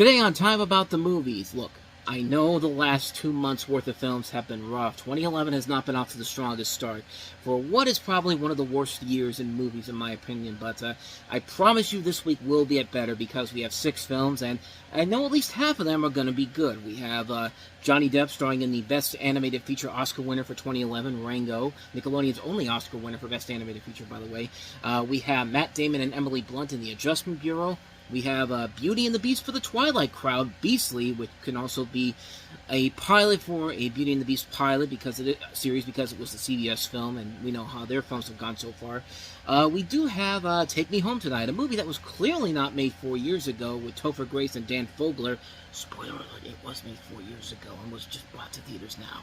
Today on Time About the Movies, look, I know the last 2 months worth of films have been rough. 2011 has not been off to the strongest start for what is probably one of the worst years in movies in my opinion, but I promise you this week will get better because we have 6 films and I know at least half of them are going to be good. We have Johnny Depp starring in the Best Animated Feature Oscar winner for 2011, Rango, Nickelodeon's only Oscar winner for Best Animated Feature, by the way. We have Matt Damon and Emily Blunt in The Adjustment Bureau. We have Beauty and the Beast for the Twilight crowd, Beastly, which can also be a pilot for a Beauty and the Beast pilot series because it was the CBS film, and we know how their films have gone so far. We do have Take Me Home Tonight, a movie that was clearly not made 4 years ago with Topher Grace and Dan Fogler. Spoiler alert, it was made 4 years ago and was just brought to theaters now.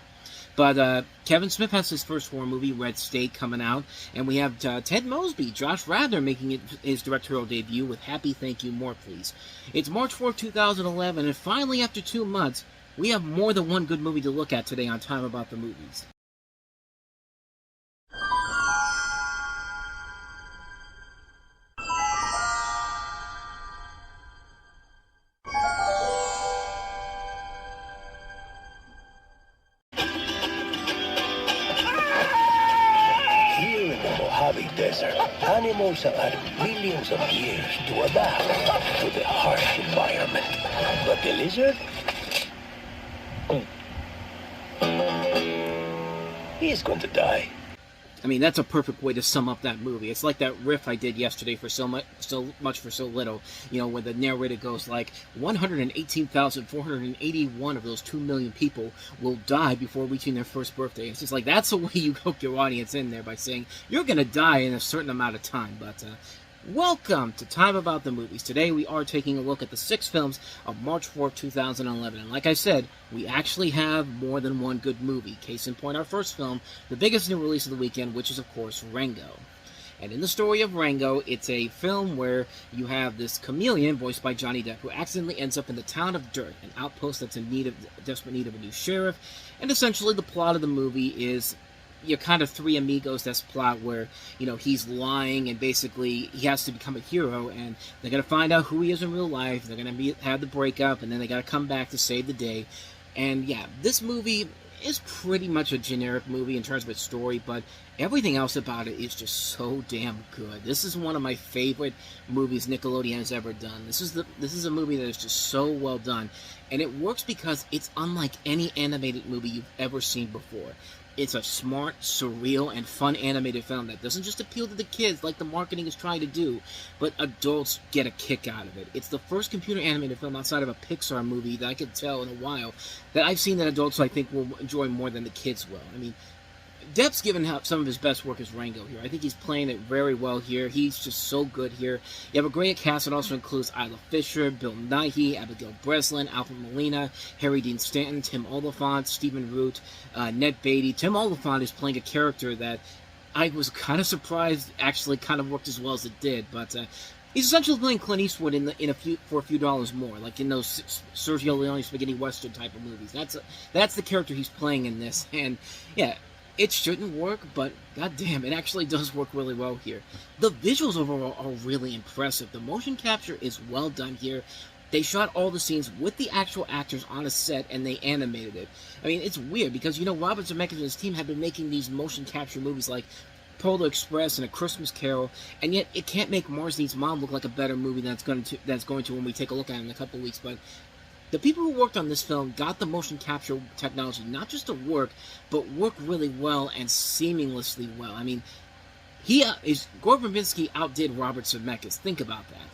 But Kevin Smith has his first horror movie, Red State, coming out. And we have Ted Mosby, Josh Radnor, making his directorial debut with Happy Thank You More Please. It's March 4th, 2011, and finally, after 2 months, we have more than one good movie to look at today on Time About the Movies. Desert, animals have had millions of years to adapt to the harsh environment. But the lizard? He's going to die. I mean, that's a perfect way to sum up that movie. It's like that riff I did yesterday for so much for so little. You know, when the narrator goes like, 118,481 of those 2 million people will die before reaching their first birthday. It's just like, that's the way you hook your audience in there by saying, you're going to die in a certain amount of time. But, welcome to Time About the Movies. Today we are taking a look at the 6 films of March 4th, 2011. And like I said, we actually have more than one good movie. Case in point, our first film, the biggest new release of the weekend, which is, of course, Rango. And in the story of Rango, it's a film where you have this chameleon, voiced by Johnny Depp, who accidentally ends up in the town of Dirt, an outpost that's in desperate need of a new sheriff. And essentially the plot of the movie is your kind of Three Amigos that's plot where, you know, he's lying and basically he has to become a hero and they're going to find out who he is in real life. They're going to have the breakup and then they got to come back to save the day. And yeah, this movie is pretty much a generic movie in terms of its story, but everything else about it is just so damn good. This is one of my favorite movies Nickelodeon has ever done. This is a movie that is just so well done, and it works because it's unlike any animated movie you've ever seen before. It's a smart, surreal, and fun animated film that doesn't just appeal to the kids like the marketing is trying to do, but adults get a kick out of it. It's the first computer animated film outside of a Pixar movie that I could tell in a while that I've seen that adults, I think, will enjoy more than the kids will. I mean, Depp's given some of his best work as Rango here. I think he's playing it very well here. He's just so good here. You have a great cast that also includes Isla Fisher, Bill Nighy, Abigail Breslin, Alfred Molina, Harry Dean Stanton, Tim Oliphant, Stephen Root, Ned Beatty. Tim Oliphant is playing a character that I was kind of surprised actually kind of worked as well as it did, but he's essentially playing Clint Eastwood for a few dollars more, like in those Sergio Leone spaghetti western type of movies. That's the character he's playing in this, and yeah. It shouldn't work, but goddamn, it actually does work really well here. The visuals overall are really impressive. The motion capture is well done here. They shot all the scenes with the actual actors on a set, and they animated it. I mean, it's weird, because, you know, Robert Zemeckis and his team have been making these motion capture movies like Polar Express and A Christmas Carol, and yet it can't make Mars Needs Mom look like a better movie than it's going to when we take a look at it in a couple weeks, but the people who worked on this film got the motion capture technology not just to work, but work really well and seamlessly well. I mean, Gore Verbinski outdid Robert Zemeckis. Think about that.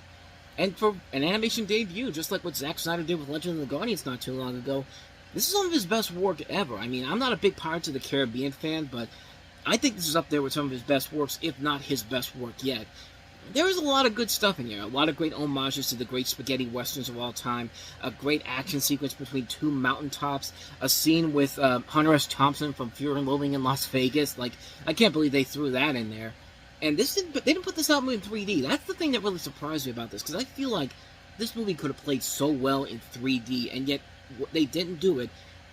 And for an animation debut, just like what Zack Snyder did with Legend of the Guardians not too long ago, this is some of his best work ever. I mean, I'm not a big Pirates of the Caribbean fan, but I think this is up there with some of his best works, if not his best work yet. There is a lot of good stuff in here. A lot of great homages to the great spaghetti westerns of all time. A great action sequence between 2 mountaintops. A scene with Hunter S. Thompson from Fear and Loathing in Las Vegas. Like, I can't believe they threw that in there. And they didn't put this out in 3D. That's the thing that really surprised me about this, because I feel like this movie could have played so well in 3D, and yet they didn't do it.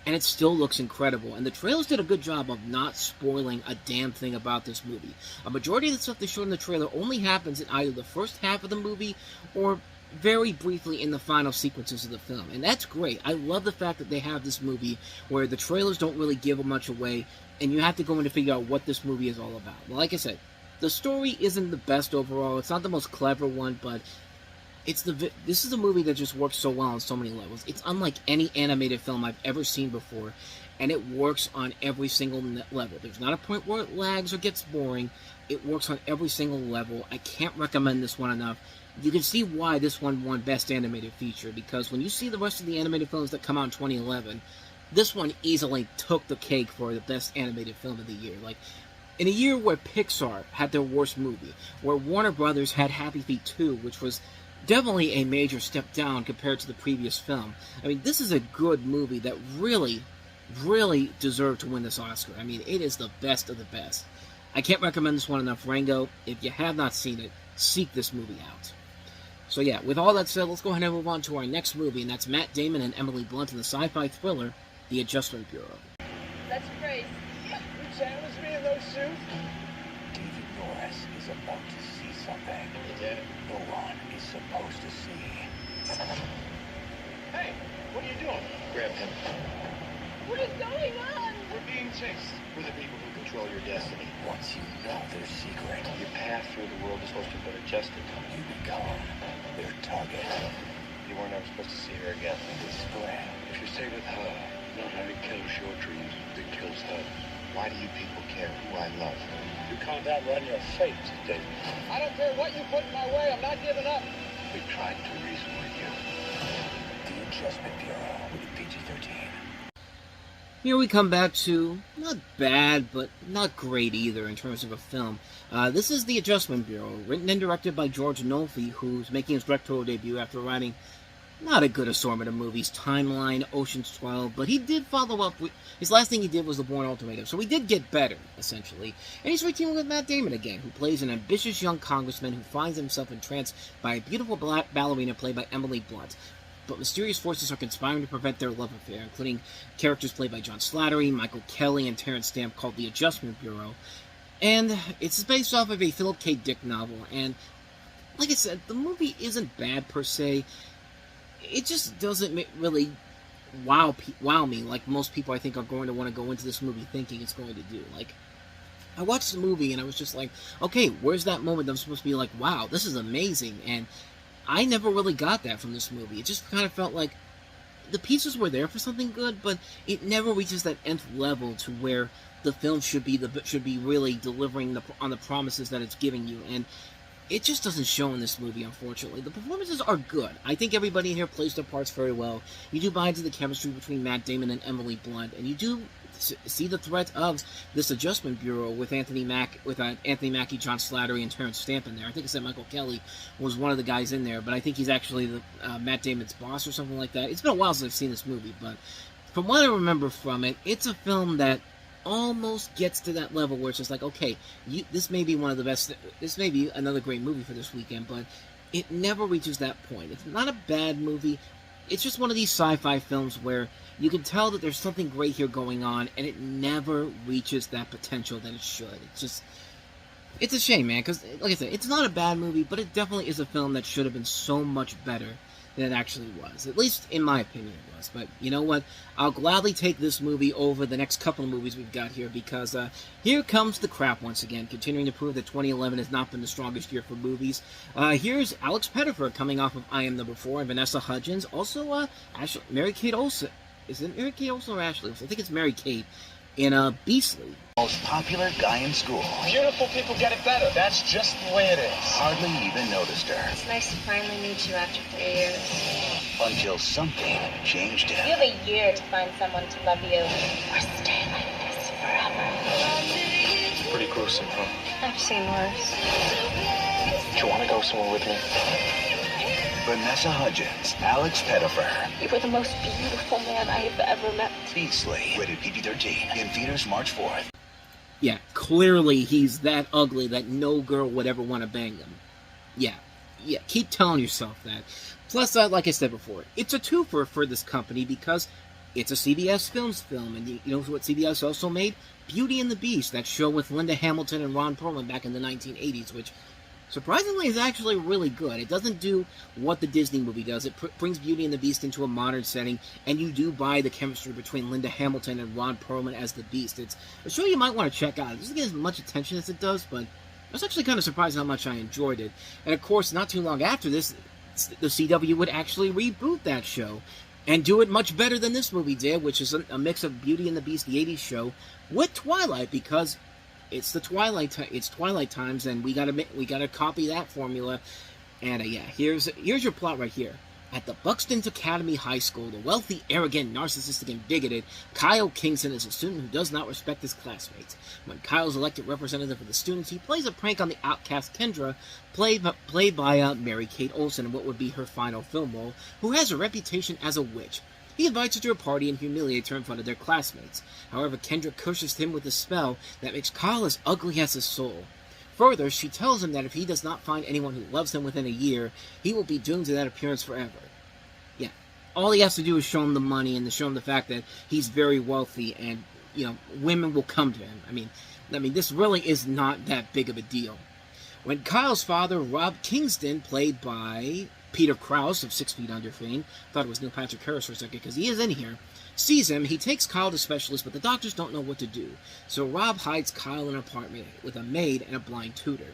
And it still looks incredible. And the trailers did a good job of not spoiling a damn thing about this movie. A majority of the stuff they showed in the trailer only happens in either the first half of the movie or very briefly in the final sequences of the film, and that's great. I love the fact that they have this movie where the trailers don't really give much away, and you have to go in to figure out what this movie is all about. Well, like I said, the story isn't the best overall. It's not the most clever one, but this is a movie that just works so well on so many levels. It's unlike any animated film I've ever seen before, and it works on every single level. There's not a point where it lags or gets boring. It works on every single level. I can't recommend this one enough. You can see why this one won Best Animated Feature, because when you see the rest of the animated films that come out in 2011, this one easily took the cake for the Best Animated Film of the year. Like, in a year where Pixar had their worst movie, where Warner Brothers had Happy Feet 2, which was definitely a major step down compared to the previous film. I mean, this is a good movie that really deserved to win this Oscar. I mean, it is the best of the best. I can't recommend this one enough. Rango, if you have not seen it, seek this movie out. So yeah, with all that said, let's go ahead and move on to our next movie, and that's Matt Damon and Emily Blunt in the sci-fi thriller, The Adjustment Bureau. That's crazy. You challenged me in those shoes? David Norris is about to see something no one is supposed to see. Hey, what are you doing? Grab him. What is going on? We're being chased. We're the people who control your destiny. Once you know their secret, Your path through the world is supposed to have been adjusted. you become their target. You weren't ever supposed to see her again. This spring, If you stay with her, not having kills your dreams, it kills her. Why do you people care who I love? you can't outrun your fate, David. I don't care what you put in my way. I'm not giving up. We tried to reason with you. The Adjustment Bureau with a PG-13. Here we come back to, not bad, but not great either in terms of a film. This is The Adjustment Bureau, written and directed by George Nolfi, who's making his directorial debut after writing not a good assortment of movies, Timeline, Ocean's 12, but he did follow up with, his last thing he did was The Bourne Ultimatum, so he did get better, essentially. And he's reteaming with Matt Damon again, who plays an ambitious young congressman who finds himself entranced by a beautiful black ballerina played by Emily Blunt. But mysterious forces are conspiring to prevent their love affair, including characters played by John Slattery, Michael Kelly, and Terrence Stamp, called The Adjustment Bureau. And it's based off of a Philip K. Dick novel, and like I said, the movie isn't bad per se. It just doesn't really wow me like most people I think are going to want to go into this movie thinking it's going to do. Like, I watched the movie and I was just like, okay, where's that moment that I'm supposed to be like, wow, this is amazing? And I never really got that from this movie. It just kind of felt like the pieces were there for something good, but it never reaches that nth level to where the film should be really delivering on the promises that it's giving you. And it just doesn't show in this movie, unfortunately. The performances are good. I think everybody in here plays their parts very well. You do buy into the chemistry between Matt Damon and Emily Blunt, and you do see the threat of this Adjustment Bureau with Anthony Mackie, John Slattery, and Terrence Stamp in there. I think I said Michael Kelly was one of the guys in there, but I think he's actually the Matt Damon's boss or something like that. It's been a while since I've seen this movie, but from what I remember from it, it's a film that almost gets to that level where it's just like, okay, this may be one of the best, this may be another great movie for this weekend, but it never reaches that point. It's not a bad movie. It's just one of these sci-fi films where you can tell that there's something great here going on, and it never reaches that potential that it should. It's a shame, man, because, like I said, it's not a bad movie, but it definitely is a film that should have been so much better than it actually was. At least, in my opinion, it was. But, you know what? I'll gladly take this movie over the next couple of movies we've got here, because here comes the crap once again, continuing to prove that 2011 has not been the strongest year for movies. Here's Alex Pettyfer coming off of I Am Number 4, and Vanessa Hudgens. Also, Mary-Kate Olsen. Is it Mary-Kate Olsen or Ashley? I think it's Mary-Kate in Beastly. Most popular guy in school. Beautiful people get it better. That's just the way it is. Hardly even noticed her. It's nice to finally meet you after 3 years. Until something changed You him. have a year to find someone to love you or stay like this forever. Pretty gruesome, huh? I've seen worse. Do you want to go somewhere with me? Vanessa Hudgens, Alex Pettyfer. You were the most beautiful man I have ever met. Beastly, rated PG-13, in theaters March 4th. Yeah, clearly he's that ugly that no girl would ever want to bang him. Yeah, keep telling yourself that. Plus, like I said before, it's a twofer for this company because it's a CBS Films film, and you know what CBS also made? Beauty and the Beast, that show with Linda Hamilton and Ron Perlman back in the 1980s, which surprisingly is actually really good. It doesn't do what the Disney movie does. It brings Beauty and the Beast into a modern setting, and you do buy the chemistry between Linda Hamilton and Ron Perlman as the Beast. It's a show you might want to check out. It doesn't get as much attention as it does, but I was actually kind of surprised how much I enjoyed it. And of course, not too long after this, the CW would actually reboot that show and do it much better than this movie did, which is a mix of Beauty and the Beast, the 80s show, with Twilight, because it's Twilight times, and we gotta copy that formula. And yeah, here's your plot right here. At the Buxton's Academy High School, the wealthy, arrogant, narcissistic, and bigoted Kyle Kingston is a student who does not respect his classmates. When Kyle's elected representative of the students, he plays a prank on the outcast Kendra, played by Mary-Kate Olsen in what would be her final film role, who has a reputation as a witch. He invites her to a party and humiliates her in front of their classmates. However, Kendra curses him with a spell that makes Kyle as ugly as his soul. Further, she tells him that if he does not find anyone who loves him within a year, he will be doomed to that appearance forever. Yeah, all he has to do is show him the money and to show him the fact that he's very wealthy, and women will come to him. I mean, this really is not that big of a deal. When Kyle's father, Rob Kingston, played by Peter Krause of 6 Feet Under fame, thought it was Neil Patrick Harris for a second because he is in here, sees him, he takes Kyle to specialists, but the doctors don't know what to do. So Rob hides Kyle in an apartment with a maid and a blind tutor.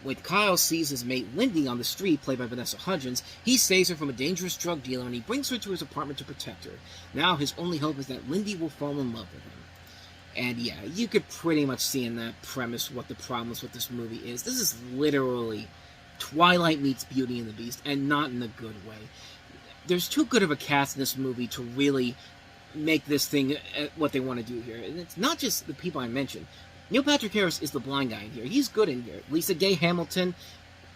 When Kyle sees his mate Lindy on the street, played by Vanessa Hudgens, he saves her from a dangerous drug dealer and he brings her to his apartment to protect her. Now his only hope is that Lindy will fall in love with him. And yeah, you could pretty much see in that premise what the problems with this movie is. This is literally Twilight meets Beauty and the Beast, and not in a good way. There's too good of a cast in this movie to really make this thing what they want to do here. And it's not just the people I mentioned. Neil Patrick Harris is the blind guy in here. He's good in here. Lisa Gay Hamilton,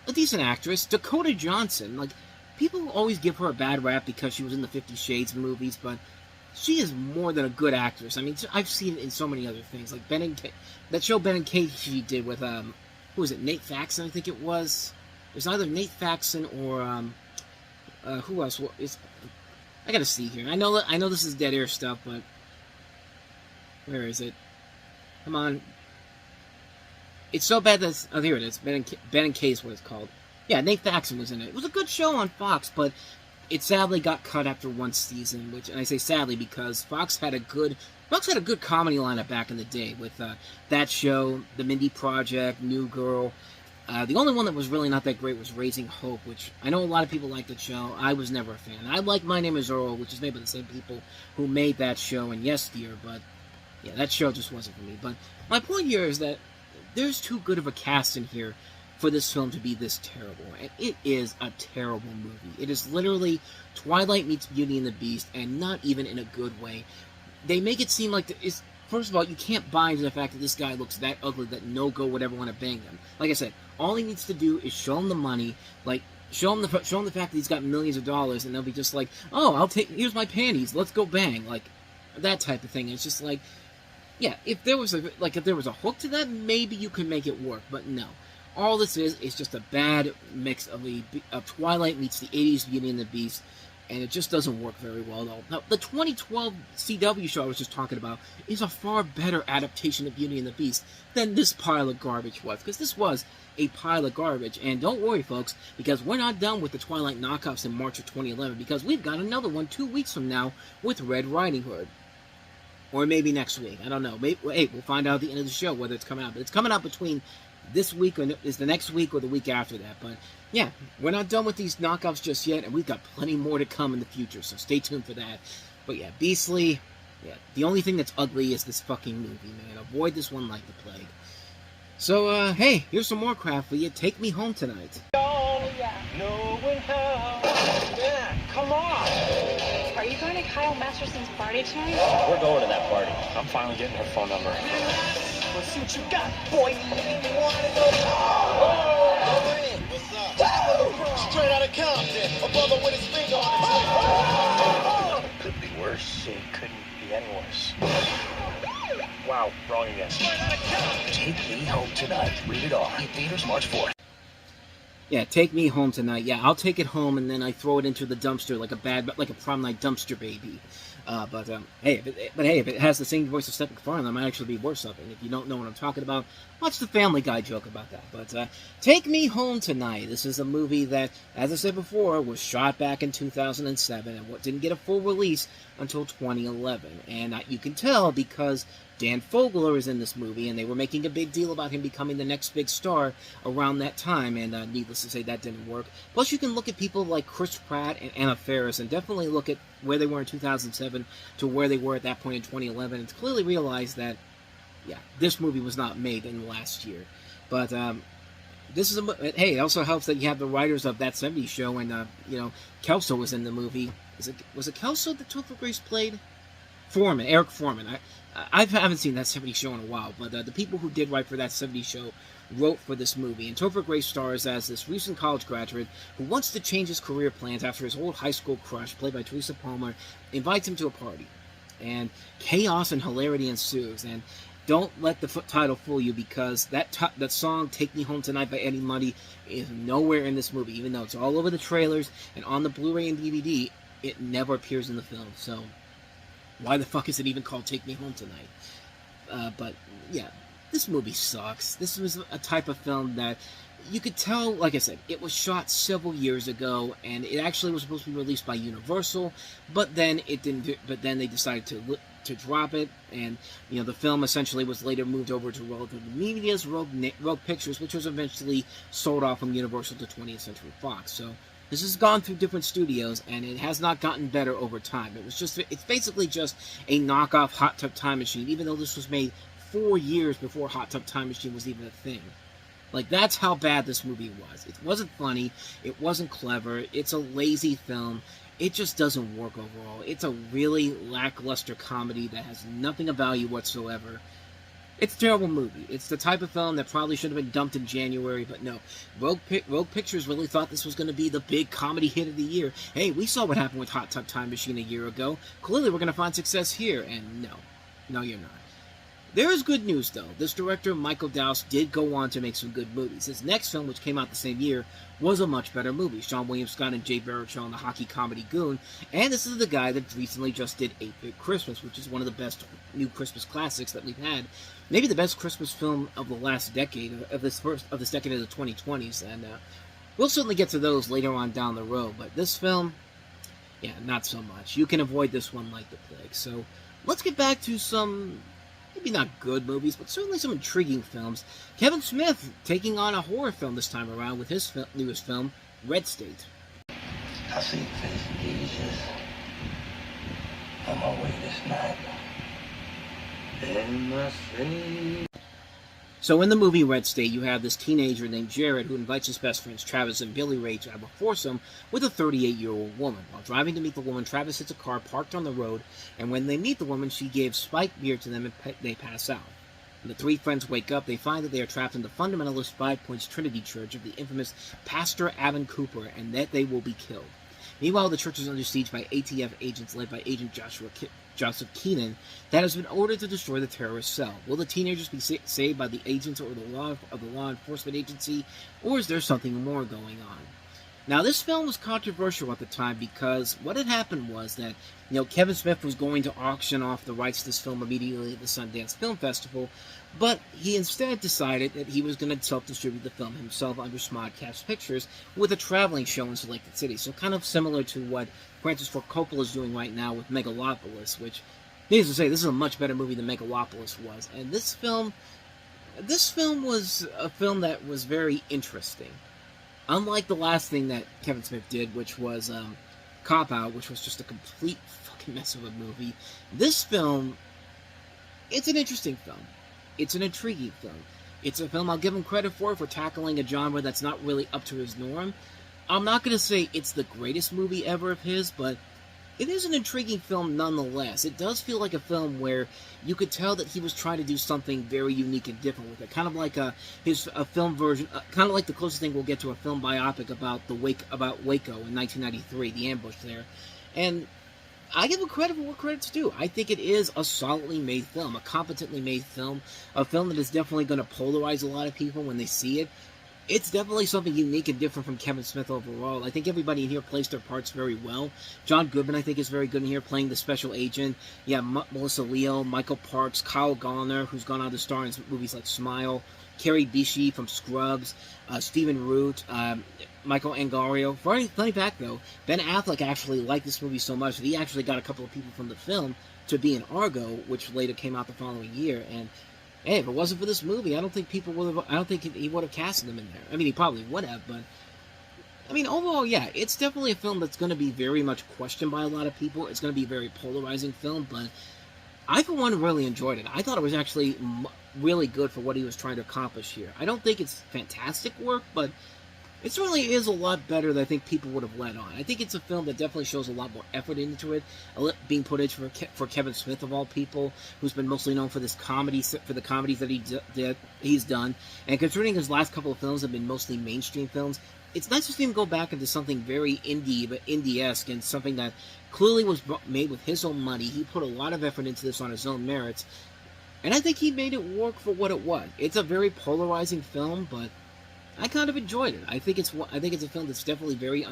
a decent actress. Dakota Johnson, people always give her a bad rap because she was in the 50 Shades movies, but she is more than a good actress. I mean, I've seen it in so many other things, like Ben and Kate, that show Ben and Kate she did with who was it? Nate Faxon, I think it was. It's either Nate Faxon or who else? I gotta see here. I know this is dead air stuff, but where is it? Come on. It's so bad that here it is. Ben and Kate is what it's called. Yeah, Nate Faxon was in it. It was a good show on Fox, but it sadly got cut after one season. And I say sadly because Fox had a good comedy lineup back in the day with that show, The Mindy Project, New Girl. The only one that was really not that great was Raising Hope, which I know a lot of people liked the show. I was never a fan. I like My Name is Earl, which is made by the same people who made that show and Yes Dear, but yeah, that show just wasn't for me. But my point here is that there's too good of a cast in here for this film to be this terrible. And it is a terrible movie. It is literally Twilight meets Beauty and the Beast, and not even in a good way. They make it seem like first of all, you can't buy into the fact that this guy looks that ugly that no girl would ever want to bang him. Like I said, all he needs to do is show him the money, show him the fact that he's got millions of dollars, and they'll be just like, oh, here's my panties, let's go bang, that type of thing. It's just like, yeah, if there was a hook to that, maybe you could make it work, but no. All this is just a bad mix of Twilight meets the 80s Beauty and the Beast, and it just doesn't work very well at all. Now, the 2012 CW show I was just talking about is a far better adaptation of Beauty and the Beast than this pile of garbage was, because this was a pile of garbage. And don't worry, folks, because we're not done with the Twilight knockoffs in March of 2011, because we've got another one 2 weeks from now with Red Riding Hood. Or maybe next week. I don't know. We'll find out at the end of the show whether it's coming out. But it's coming out between this week, or is the next week, or the week after that. But yeah, we're not done with these knockoffs just yet, and we've got plenty more to come in the future, so stay tuned for that. But yeah, Beastly, yeah, the only thing that's ugly is this fucking movie, man. Avoid this one like the plague. So, hey, here's some more crap for you. Take Me Home Tonight. Oh, yeah. Knowing how. Yeah, come on. Are you going to Kyle Masterson's party tonight? We're going to that party. I'm finally getting her phone number. Let's see what you got, boy. Straight out of Compton. A brother with his finger on his Could be worse. It couldn't be any worse. Wow, wrong again. Take Me Home Tonight. Rated R. In theaters March 4th. Yeah, Take Me Home Tonight. Yeah, I'll take it home and then I throw it into the dumpster like a prom night dumpster baby. Hey, if it has the same voice of Stephen McFarlane, that might actually be worth something. If you don't know what I'm talking about, Watch the Family Guy joke about that. But Take Me Home Tonight. This is a movie that, as I said before, was shot back in 2007 and didn't get a full release until 2011. And you can tell because Dan Fogler is in this movie, and they were making a big deal about him becoming the next big star around that time, and needless to say, that didn't work. Plus, you can look at people like Chris Pratt and Anna Faris, and definitely look at where they were in 2007 to where they were at that point in 2011, and clearly realize that, yeah, this movie was not made in the last year. But this is hey, it also helps that you have the writers of That 70s Show, and Kelso was in the movie. Was it Kelso that Topher Grace played? Eric Foreman. I haven't seen That 70s Show in a while, but the people who did write for That 70s Show wrote for this movie, and Topher Grace stars as this recent college graduate who wants to change his career plans after his old high school crush, played by Teresa Palmer, invites him to a party. And chaos and hilarity ensues, and don't let the title fool you, because that song, Take Me Home Tonight by Eddie Money, is nowhere in this movie. Even though it's all over the trailers and on the Blu-ray and DVD, it never appears in the film. So why the fuck is it even called Take Me Home Tonight? But yeah, this movie sucks. This was a type of film that you could tell, like I said, it was shot several years ago, and it actually was supposed to be released by Universal, but then it didn't. But then they decided to drop it, and the film essentially was later moved over to Relative Media's Rogue Pictures, which was eventually sold off from Universal to 20th Century Fox. So this has gone through different studios, and it has not gotten better over time. It's basically just a knockoff Hot Tub Time Machine, even though this was made 4 years before Hot Tub Time Machine was even a thing. Like, that's how bad this movie was. It wasn't funny. It wasn't clever. It's a lazy film. It just doesn't work overall. It's a really lackluster comedy that has nothing of value whatsoever. It's a terrible movie. It's the type of film that probably should have been dumped in January, but no. Rogue Pictures really thought this was going to be the big comedy hit of the year. Hey, we saw what happened with Hot Tub Time Machine a year ago. Clearly we're going to find success here, and no. No, you're not. There is good news, though. This director, Michael Dowse, did go on to make some good movies. His next film, which came out the same year, was a much better movie. Sean William Scott and Jay Baruchel in the hockey comedy Goon. And this is the guy that recently just did 8-Bit Christmas, which is one of the best new Christmas classics that we've had. Maybe the best Christmas film of the last decade, of this decade of the 2020s. And we'll certainly get to those later on down the road. But this film, yeah, not so much. You can avoid this one like the plague. So let's get back to some, maybe not good movies, but certainly some intriguing films. Kevin Smith taking on a horror film this time around with his newest film, Red State. I see the face of Jesus on my way this night. In the city. So in the movie Red State, you have this teenager named Jared who invites his best friends Travis and Billy Ray to have a foursome with a 38-year-old woman. While driving to meet the woman, Travis hits a car parked on the road, and when they meet the woman, she gives spiked beer to them and they pass out. When the three friends wake up, they find that they are trapped in the fundamentalist Five Points Trinity Church of the infamous Pastor Avon Cooper, and that they will be killed. Meanwhile, the church is under siege by ATF agents led by Agent Joseph Keenan that has been ordered to destroy the terrorist cell. Will the teenagers be saved by the agents or the law enforcement agency, or is there something more going on? Now, this film was controversial at the time because what had happened was that, Kevin Smith was going to auction off the rights to this film immediately at the Sundance Film Festival, but he instead decided that he was going to self-distribute the film himself under Smodcast Pictures with a traveling show in selected cities. So kind of similar to what Francis Ford Coppola is doing right now with Megalopolis, which, needless to say, this is a much better movie than Megalopolis was. And this film was a film that was very interesting. Unlike the last thing that Kevin Smith did, which was Cop Out, which was just a complete fucking mess of a movie, this film, it's an interesting film. It's an intriguing film. It's a film I'll give him credit for tackling a genre that's not really up to his norm. I'm not going to say it's the greatest movie ever of his, but it is an intriguing film nonetheless. It does feel like a film where you could tell that he was trying to do something very unique and different with it. Kind of like a film version, kind of like the closest thing we'll get to a film biopic about Waco in 1993, the ambush there. And I give him credit for what credit's due. I think it is a solidly made film, a competently made film, a film that is definitely going to polarize a lot of people when they see it. It's definitely something unique and different from Kevin Smith overall. I think everybody in here plays their parts very well. John Goodman, I think, is very good in here playing the special agent. Yeah, Melissa Leo, Michael Parks, Kyle Gallner, who's gone on to star in movies like Smile, Carrie Bishy from Scrubs, Stephen Root, Michael Angario. Funny fact, though, Ben Affleck actually liked this movie so much that he actually got a couple of people from the film to be in Argo, which later came out the following year. And hey, if it wasn't for this movie, I don't think he would have casted him in there. I mean, he probably would have, but I mean, overall, yeah, it's definitely a film that's going to be very much questioned by a lot of people. It's going to be a very polarizing film, but I, for one, really enjoyed it. I thought it was actually really good for what he was trying to accomplish here. I don't think it's fantastic work, but it certainly is a lot better than I think people would have let on. I think it's a film that definitely shows a lot more effort into it, being put in for Kevin Smith, of all people, who's been mostly known for the comedies that he's done. And considering his last couple of films have been mostly mainstream films, it's nice to see him go back into something very indie, but indie-esque, and something that clearly was made with his own money. He put a lot of effort into this on his own merits, and I think he made it work for what it was. It's a very polarizing film, but I kind of enjoyed it. I think it's a film that's definitely very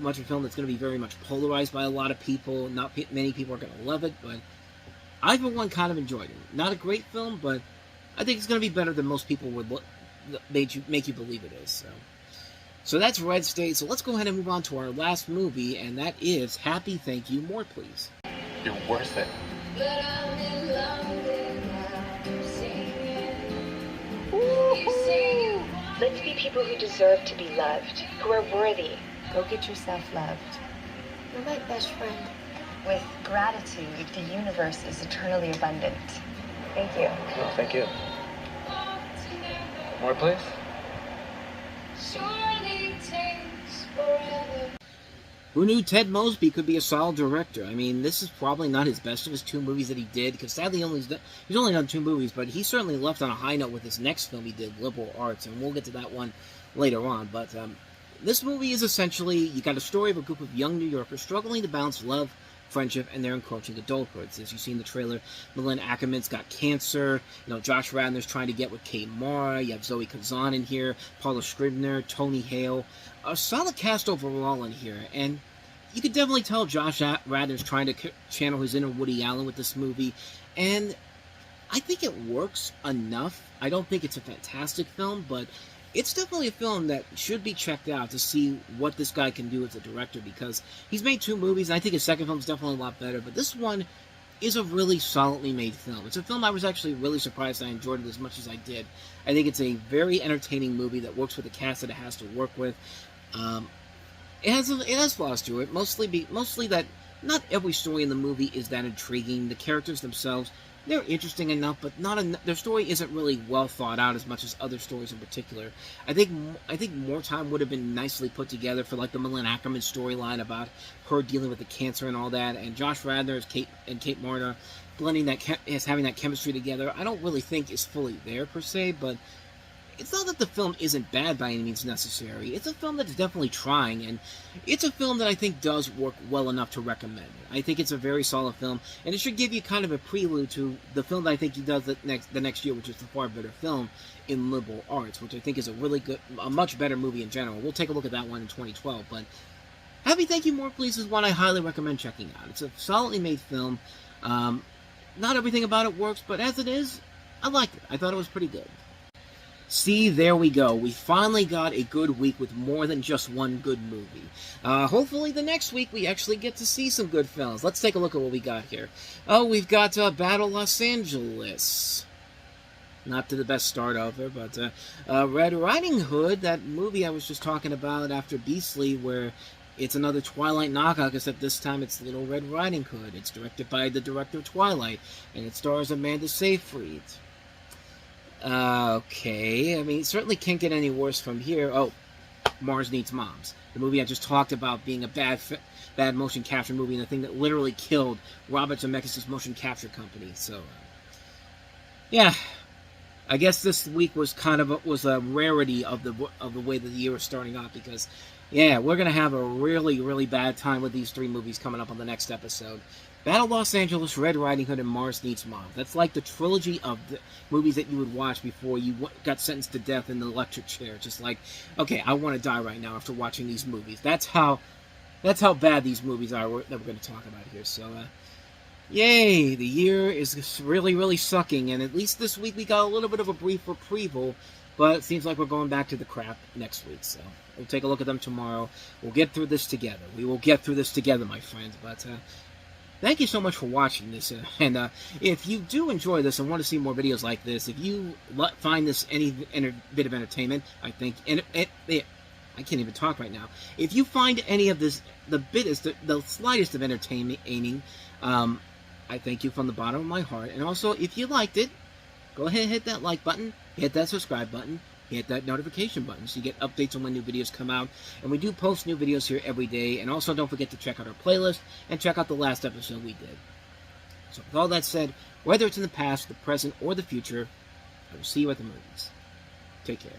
much a film that's going to be very much polarized by a lot of people. Not many people are going to love it, but I, for one, kind of enjoyed it. Not a great film, but I think it's going to be better than most people would make you believe it is. So that's Red State. So let's go ahead and move on to our last movie, and that is Happy Thank You More Please. You're worth it. But I'm in love with now, singing. Let's be people who deserve to be loved, who are worthy. Go get yourself loved. You're my best friend. With gratitude, the universe is eternally abundant. Thank you. Oh, thank you. More, please? Who knew Ted Mosby could be a solid director? I mean, this is probably not his best of his two movies that he did, because sadly he's only done two movies, but he certainly left on a high note with his next film he did, Liberal Arts, and we'll get to that one later on. But this movie is essentially, you got a story of a group of young New Yorkers struggling to balance love, friendship, and their encroaching adulthood. As you see in the trailer, Malin Ackerman's got cancer. Josh Radnor's trying to get with Kate Mara. You have Zoe Kazan in here, Paula Scribner, Tony Hale. A solid cast overall in here, and you could definitely tell Josh Radnor's trying to channel his inner Woody Allen with this movie, and I think it works enough. I don't think it's a fantastic film, but it's definitely a film that should be checked out to see what this guy can do as a director, because he's made two movies, and I think his second film is definitely a lot better, but this one is a really solidly made film. It's a film I was actually really surprised I enjoyed it as much as I did. I think it's a very entertaining movie that works with the cast that it has to work with. It has flaws to it, mostly that not every story in the movie is that intriguing. The characters themselves, they're interesting enough, but their story isn't really well thought out as much as other stories in particular. I think more time would have been nicely put together for like the Malin Ackerman storyline about her dealing with the cancer and all that, and Josh Radnor as Kate Mara blending having that chemistry together. I don't really think is fully there per se, but it's not that the film isn't bad by any means necessary. It's a film that's definitely trying, and it's a film that I think does work well enough to recommend. I think it's a very solid film, and it should give you kind of a prelude to the film that I think he does the next year, which is the far better film in Liberal Arts, which I think is a much better movie in general. We'll take a look at that one in 2012, but Happy Thank You More Please is one I highly recommend checking out. It's a solidly made film. Not everything about it works, but as it is, I liked it. I thought it was pretty good. See, there we go. We finally got a good week with more than just one good movie. Hopefully the next week we actually get to see some good films. Let's take a look at what we got here. Oh, we've got Battle Los Angeles. Not to the best start ever, but Red Riding Hood, that movie I was just talking about after Beastly, where it's another Twilight knockoff, except this time it's Little Red Riding Hood. It's directed by the director of Twilight, and it stars Amanda Seyfried. Okay, I mean, it certainly can't get any worse from here. Oh, Mars Needs Moms. The movie I just talked about being a bad motion capture movie, and the thing that literally killed Robert Zemeckis' motion capture company. So, yeah, I guess this week was was a rarity of the way that the year was starting off, because, yeah, we're going to have a really, really bad time with these three movies coming up on the next episode. Battle Los Angeles, Red Riding Hood, and Mars Needs Moms. That's like the trilogy of the movies that you would watch before you got sentenced to death in the electric chair. Just like, okay, I want to die right now after watching these movies. That's how bad these movies are that we're going to talk about here. So, Yay! The year is really, really sucking, and at least this week we got a little bit of a brief reprieve, but it seems like we're going back to the crap next week, so we'll take a look at them tomorrow. We'll get through this together. We will get through this together, my friends, but thank you so much for watching this, and if you do enjoy this and want to see more videos like this, if you find this any bit of entertainment, I think, I can't even talk right now. If you find any of this, the slightest of entertaining, I thank you from the bottom of my heart. And also, if you liked it, go ahead and hit that like button, hit that subscribe button, hit that notification button so you get updates on when new videos come out. And we do post new videos here every day. And also, don't forget to check out our playlist and check out the last episode we did. So with all that said, whether it's in the past, the present, or the future, I will see you at the movies. Take care.